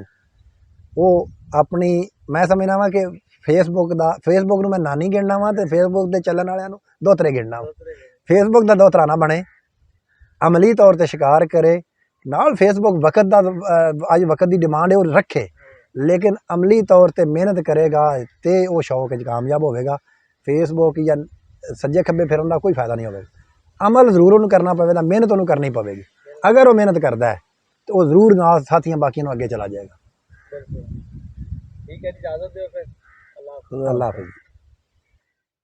वो अपनी, मैं समझना वा कि फेसबुक मैं नानी गिनना वा, तो फेसबुक के चलन वालों दोतरे गिनना वा। फेसबुक का दोतरा ना बने, अमली तौर पर शिकार करे, नाल फेसबुक वक्त का अज वक्त की डिमांड है वो रखे, लेकिन अमली तौर पर मेहनत करेगा तो वो शौक कामयाब होगा। फेसबुक या सज्जे खब्बे फिरन का कोई फायदा नहीं होगा। अमल जरूर उन्होंने करना पवेगा, मेहनत उन्होंने करनी पवेगी। अगर वो मेहनत करता है तो वो जरूर नाल साथियों बाकी अगे चला जाएगा। ठीक है, इजाजत दो फिर। अल्लाह हाफिज़।